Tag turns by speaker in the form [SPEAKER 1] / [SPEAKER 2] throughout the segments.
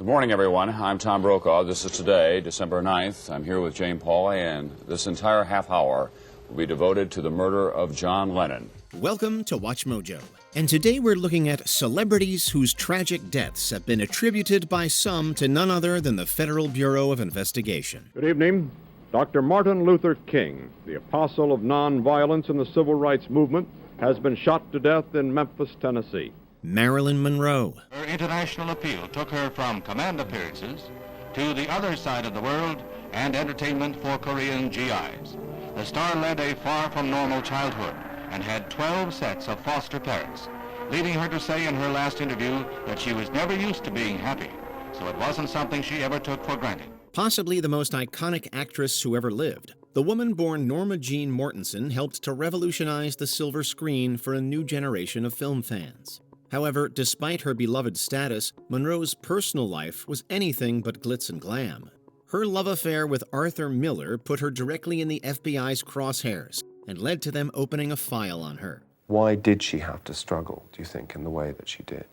[SPEAKER 1] Good morning, everyone. I'm Tom Brokaw. This is today, December 9th. I'm here with Jane Pauley, and this entire half hour will be devoted to the murder of John Lennon.
[SPEAKER 2] Welcome to Watch Mojo. And today we're looking at celebrities whose tragic deaths have been attributed by some to none other than the Federal Bureau of Investigation.
[SPEAKER 3] Good evening. Dr. Martin Luther King, the apostle of nonviolence in the civil rights movement, has been shot to death in Memphis, Tennessee.
[SPEAKER 2] Marilyn Monroe.
[SPEAKER 4] Her international appeal took her from command appearances to the other side of the world and entertainment for Korean GIs. The star led a far from normal childhood and had 12 sets of foster parents, leading her to say in her last interview that she was never used to being happy, so it wasn't something she ever took for granted.
[SPEAKER 2] Possibly the most iconic actress who ever lived, the woman born Norma Jean Mortensen helped to revolutionize the silver screen for a new generation of film fans. However, despite her beloved status, Monroe's personal life was anything but glitz and glam. Her love affair with Arthur Miller put her directly in the FBI's crosshairs and led to them opening a file on her.
[SPEAKER 5] Why did she have to struggle, do you think, in the way that she did?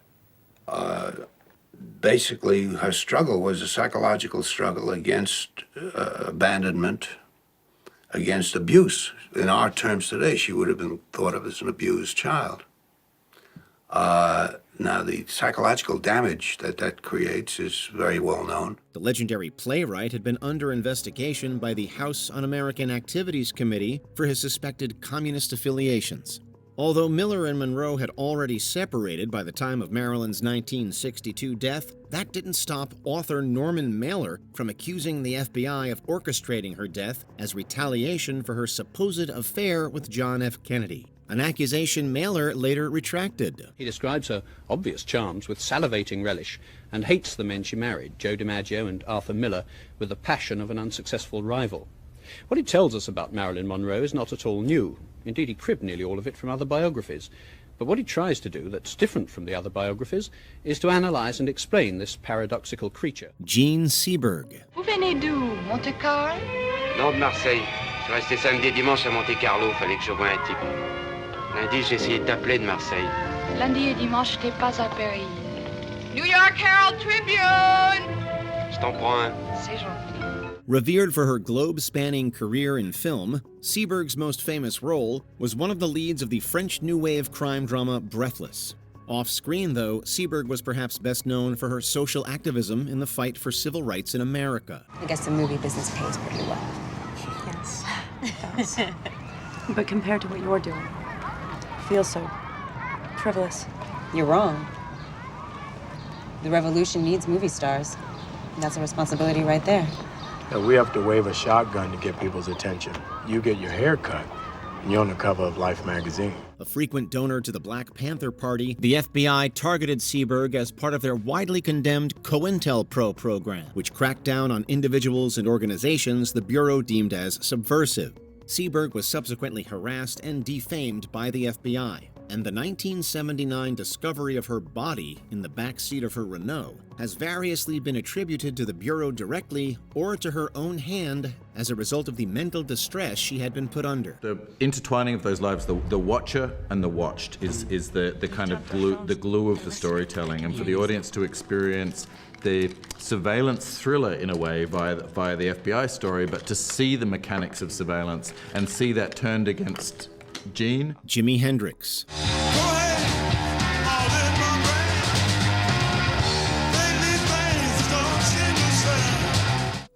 [SPEAKER 6] Basically, her struggle was a psychological struggle against abandonment, against abuse. In our terms today, she would have been thought of as an abused child. Now, the psychological damage that creates is very well known.
[SPEAKER 2] The legendary playwright had been under investigation by the House Un-American Activities Committee for his suspected communist affiliations. Although Miller and Monroe had already separated by the time of Marilyn's 1962 death, that didn't stop author Norman Mailer from accusing the FBI of orchestrating her death as retaliation for her supposed affair with John F. Kennedy. An accusation Mailer later retracted.
[SPEAKER 7] He describes her obvious charms with salivating relish and hates the men she married, Joe DiMaggio and Arthur Miller, with the passion of an unsuccessful rival. What he tells us about Marilyn Monroe is not at all new. Indeed, he cribbed nearly all of it from other biographies. But what he tries to do that's different from the other biographies is to analyze and explain this paradoxical creature.
[SPEAKER 2] Gene Seberg.
[SPEAKER 8] Vous venez d'où? Monte-Carlo?
[SPEAKER 9] Non, de Marseille. Je suis resté samedi et dimanche à Monte-Carlo. Fallait que je voie un type. Lundi, j'ai essayé de t'appeler de Marseille.
[SPEAKER 8] Lundi et dimanche, je n'étais pas à Paris. New York Herald Tribune!
[SPEAKER 9] Je t'en prends un.
[SPEAKER 8] C'est gentil.
[SPEAKER 2] Revered for her globe-spanning career in film, Seberg's most famous role was one of the leads of the French New Wave crime drama Breathless. Off-screen, though, Seberg was perhaps best known for her social activism in the fight for civil rights in America.
[SPEAKER 10] I guess the movie business pays pretty well.
[SPEAKER 11] Yes, it does. But compared to what you're doing, it feels so frivolous.
[SPEAKER 10] You're wrong. The revolution needs movie stars. That's a responsibility right there.
[SPEAKER 12] Yeah, we have to wave a shotgun to get people's attention. You get your hair cut, and you're on the cover of Life magazine.
[SPEAKER 2] A frequent donor to the Black Panther Party, the FBI targeted Seberg as part of their widely condemned COINTELPRO program, which cracked down on individuals and organizations the Bureau deemed as subversive. Seberg was subsequently harassed and defamed by the FBI, and the 1979 discovery of her body in the back seat of her Renault has variously been attributed to the Bureau directly or to her own hand as a result of the mental distress she had been put under.
[SPEAKER 13] The intertwining of those lives, the watcher and the watched, is the kind of glue of the storytelling, and for the audience to experience the surveillance thriller in a way via the FBI story, but to see the mechanics of surveillance and see that turned against
[SPEAKER 2] Jimi Hendrix.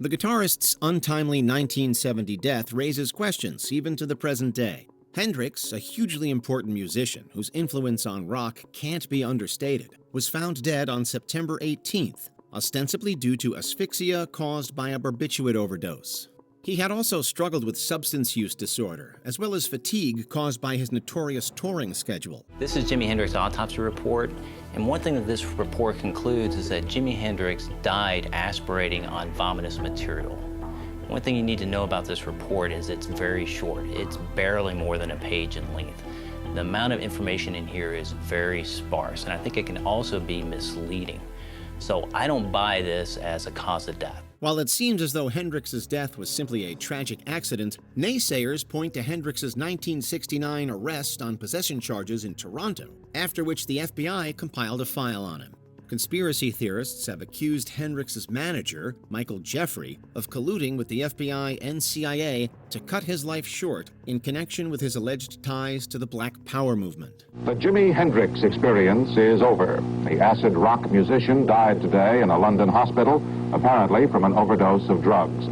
[SPEAKER 2] The guitarist's untimely 1970 death raises questions even to the present day. Hendrix, a hugely important musician whose influence on rock can't be understated, was found dead on September 18th, ostensibly due to asphyxia caused by a barbiturate overdose. He had also struggled with substance use disorder, as well as fatigue caused by his notorious touring schedule.
[SPEAKER 14] This is Jimi Hendrix's autopsy report, and one thing that this report concludes is that Jimi Hendrix died aspirating on vomitous material. One thing you need to know about this report is it's very short. It's barely more than a page in length. The amount of information in here is very sparse, and I think it can also be misleading. So I don't buy this as a cause of death.
[SPEAKER 2] While it seems as though Hendrix's death was simply a tragic accident, naysayers point to Hendrix's 1969 arrest on possession charges in Toronto, after which the FBI compiled a file on him. Conspiracy theorists have accused Hendrix's manager, Michael Jeffrey, of colluding with the FBI and CIA to cut his life short in connection with his alleged ties to the Black Power movement.
[SPEAKER 15] The Jimi Hendrix experience is over. The acid rock musician died today in a London hospital, apparently from an overdose of drugs.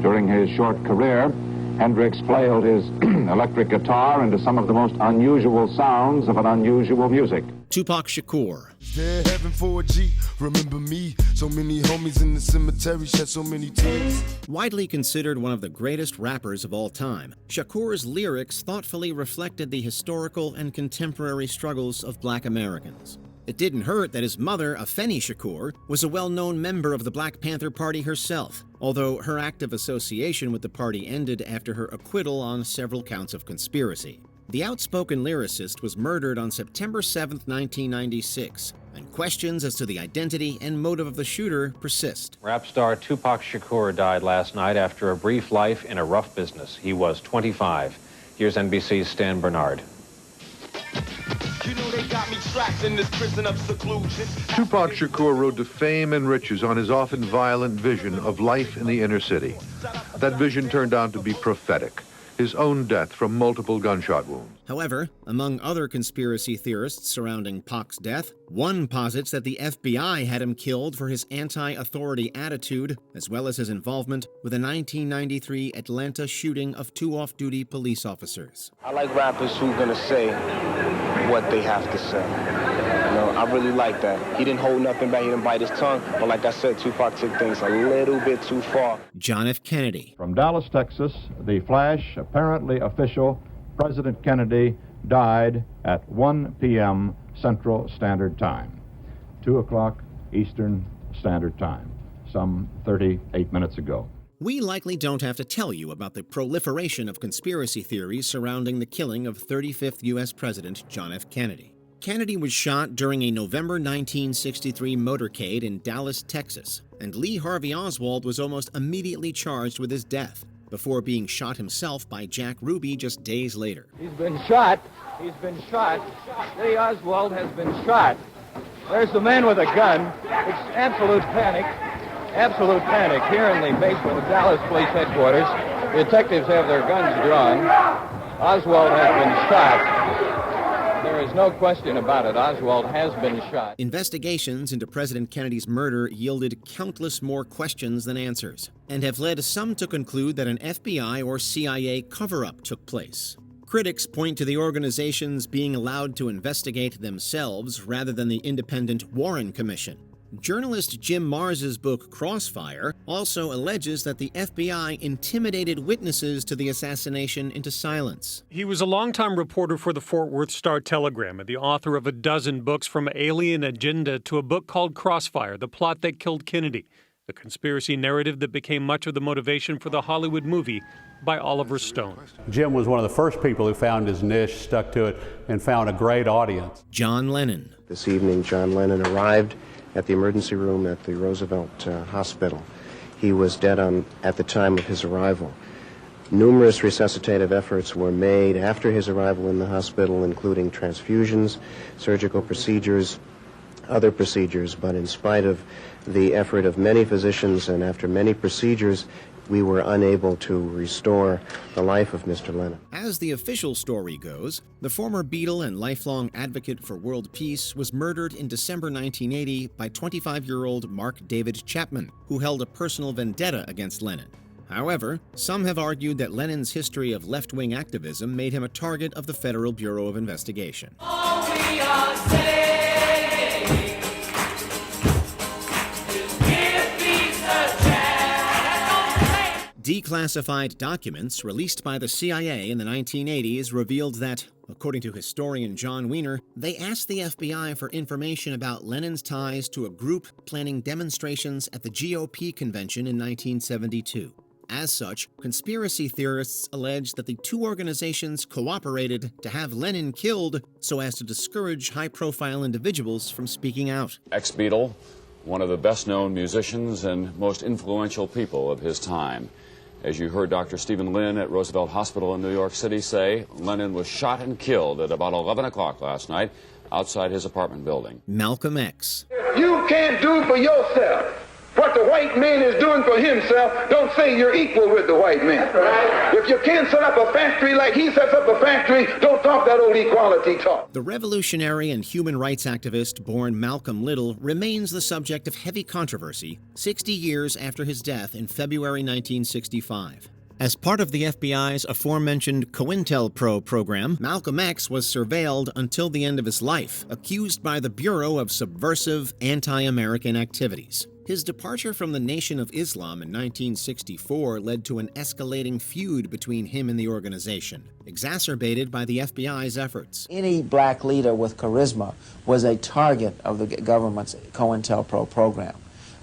[SPEAKER 15] During his short career, Hendrix flailed his electric guitar into some of the most unusual sounds of an unusual music.
[SPEAKER 2] Tupac Shakur.
[SPEAKER 16] They're heaven for a G. Remember me? So many homies in the cemetery shed so many tears.
[SPEAKER 2] Widely considered one of the greatest rappers of all time, Shakur's lyrics thoughtfully reflected the historical and contemporary struggles of Black Americans. It didn't hurt that his mother, Afeni Shakur, was a well-known member of the Black Panther Party herself, although her active association with the party ended after her acquittal on several counts of conspiracy. The outspoken lyricist was murdered on September 7, 1996, and questions as to the identity and motive of the shooter persist.
[SPEAKER 17] Rap star Tupac Shakur died last night after a brief life in a rough business. He was 25. Here's NBC's Stan Bernard.
[SPEAKER 16] You know they got me trapped in this prison of seclusion.
[SPEAKER 18] Tupac Shakur rode to fame and riches on his often violent vision of life in the inner city. That vision turned out to be prophetic. His own death from multiple gunshot wounds.
[SPEAKER 2] However, among other conspiracy theorists surrounding Pac's death, one posits that the FBI had him killed for his anti-authority attitude, as well as his involvement with the 1993 Atlanta shooting of 2 off-duty police officers.
[SPEAKER 19] I like rappers who are gonna say what they have to say. You know, I really like that. He didn't hold nothing back, he didn't bite his tongue, but like I said, Tupac took things a little bit too far.
[SPEAKER 2] John F. Kennedy.
[SPEAKER 3] From Dallas, Texas, the flash, apparently official, President Kennedy died at 1 p.m. Central Standard Time, 2 o'clock Eastern Standard Time, some 38 minutes ago.
[SPEAKER 2] We likely don't have to tell you about the proliferation of conspiracy theories surrounding the killing of 35th U.S. President John F. Kennedy. Kennedy was shot during a November 1963 motorcade in Dallas, Texas, and Lee Harvey Oswald was almost immediately charged with his death, before being shot himself by Jack Ruby just days later.
[SPEAKER 20] He's been shot. He's been shot. Lee Oswald has been shot. There's the man with a gun. It's absolute panic. Absolute panic here in the basement of Dallas Police Headquarters. The detectives have their guns drawn. Oswald has been shot. There is no question about it. Oswald has been shot.
[SPEAKER 2] Investigations into President Kennedy's murder yielded countless more questions than answers, and have led some to conclude that an FBI or CIA cover-up took place. Critics point to the organizations being allowed to investigate themselves rather than the independent Warren Commission. Journalist Jim Mars's book Crossfire also alleges that the FBI intimidated witnesses to the assassination into silence.
[SPEAKER 21] He was a longtime reporter for the Fort Worth Star-Telegram and the author of a dozen books from Alien Agenda to a book called Crossfire, The Plot That Killed Kennedy, the conspiracy narrative that became much of the motivation for the Hollywood movie by Oliver Stone.
[SPEAKER 22] Jim was one of the first people who found his niche, stuck to it, and found a great audience.
[SPEAKER 2] John Lennon.
[SPEAKER 23] This evening, John Lennon arrived at the emergency room at the Roosevelt Hospital. He was dead at the time of his arrival. Numerous resuscitative efforts were made after his arrival in the hospital, including transfusions, surgical procedures, other procedures, but in spite of the effort of many physicians and after many procedures, we were unable to restore the life of Mr. Lennon.
[SPEAKER 2] As the official story goes, the former Beatle and lifelong advocate for world peace was murdered in December 1980 by 25-year-old Mark David Chapman, who held a personal vendetta against Lennon. However, some have argued that Lennon's history of left-wing activism made him a target of the Federal Bureau of Investigation.
[SPEAKER 24] All we are saying is give peace a chance.
[SPEAKER 2] Declassified documents released by the CIA in the 1980s revealed that, according to historian John Wiener, they asked the FBI for information about Lennon's ties to a group planning demonstrations at the GOP convention in 1972. As such, conspiracy theorists allege that the two organizations cooperated to have Lennon killed so as to discourage high-profile individuals from speaking out.
[SPEAKER 1] Ex-Beatle, one of the best-known musicians and most influential people of his time. As you heard Dr. Stephen Lynn at Roosevelt Hospital in New York City say, Lennon was shot and killed at about 11 o'clock last night outside his apartment building.
[SPEAKER 2] Malcolm X.
[SPEAKER 4] If you can't do for yourself what the white man is doing for himself, don't say you're equal with the white man. Right. If you can't set up a factory like he sets up a factory, don't talk that old equality talk.
[SPEAKER 2] The revolutionary and human rights activist born Malcolm Little remains the subject of heavy controversy 60 years after his death in February 1965. As part of the FBI's aforementioned COINTELPRO program, Malcolm X was surveilled until the end of his life, accused by the Bureau of subversive anti-American activities. His departure from the Nation of Islam in 1964 led to an escalating feud between him and the organization, exacerbated by the FBI's efforts.
[SPEAKER 5] Any black leader with charisma was a target of the government's COINTELPRO program,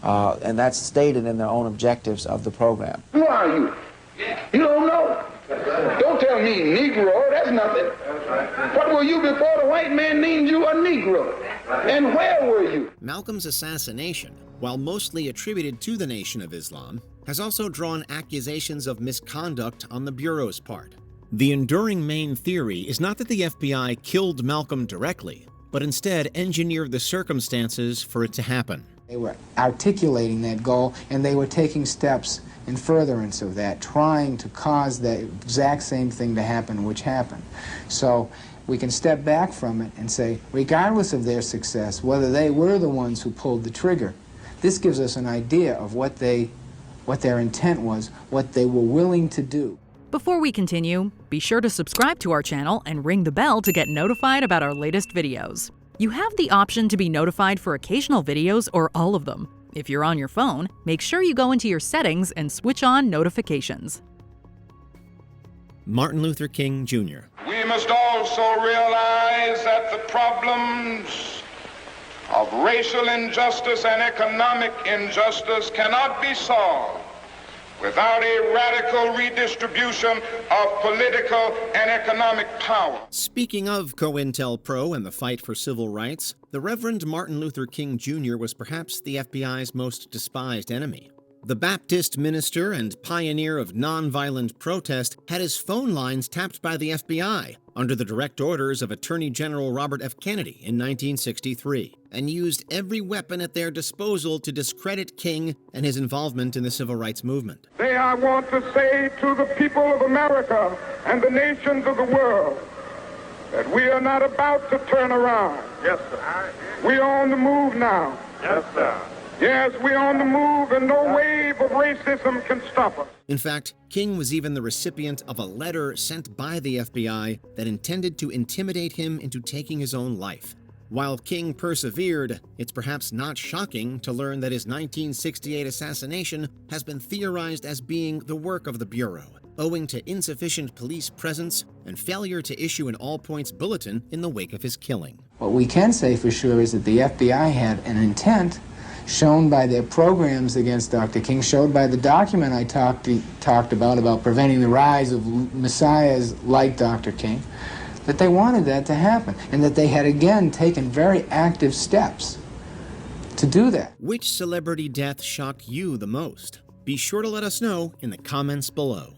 [SPEAKER 5] and that's stated in their own objectives of the program.
[SPEAKER 4] Who are you? You don't know. Don't tell me Negro, that's nothing. What were you before the white man named you a Negro? And where were you?
[SPEAKER 2] Malcolm's assassination, while mostly attributed to the Nation of Islam, has also drawn accusations of misconduct on the Bureau's part. The enduring main theory is not that the FBI killed Malcolm directly, but instead engineered the circumstances for it to happen.
[SPEAKER 6] They were articulating that goal, and they were taking steps in furtherance of that, trying to cause the exact same thing to happen which happened. So we can step back from it and say, regardless of their success, whether they were the ones who pulled the trigger, this gives us an idea of what their intent was, what they were willing to do.
[SPEAKER 7] Before we continue, be sure to subscribe to our channel and ring the bell to get notified about our latest videos. You have the option to be notified for occasional videos or all of them. If you're on your phone, make sure you go into your settings and switch on notifications.
[SPEAKER 2] Martin Luther King, Jr.
[SPEAKER 25] We must also realize that the problems of racial injustice and economic injustice cannot be solved without a radical redistribution of political and economic power.
[SPEAKER 2] Speaking of COINTELPRO and the fight for civil rights, the Reverend Martin Luther King Jr. was perhaps the FBI's most despised enemy. The Baptist minister and pioneer of nonviolent protest had his phone lines tapped by the FBI under the direct orders of Attorney General Robert F. Kennedy in 1963, and used every weapon at their disposal to discredit King and his involvement in the civil rights movement.
[SPEAKER 25] Today I want to say to the people of America and the nations of the world that we are not about to turn around. Yes, sir. We are on the move now. Yes, sir. Yes, we're on the move, and no wave of racism can stop us.
[SPEAKER 2] In fact, King was even the recipient of a letter sent by the FBI that intended to intimidate him into taking his own life. While King persevered, it's perhaps not shocking to learn that his 1968 assassination has been theorized as being the work of the Bureau, owing to insufficient police presence and failure to issue an all-points bulletin in the wake of his killing.
[SPEAKER 6] What we can say for sure is that the FBI had an intent shown by their programs against Dr. King, showed by the document I talked about preventing the rise of messiahs like Dr. King, that they wanted that to happen, and that they had again taken very active steps to do that.
[SPEAKER 2] Which celebrity death shocked you the most? Be sure to let us know in the comments below.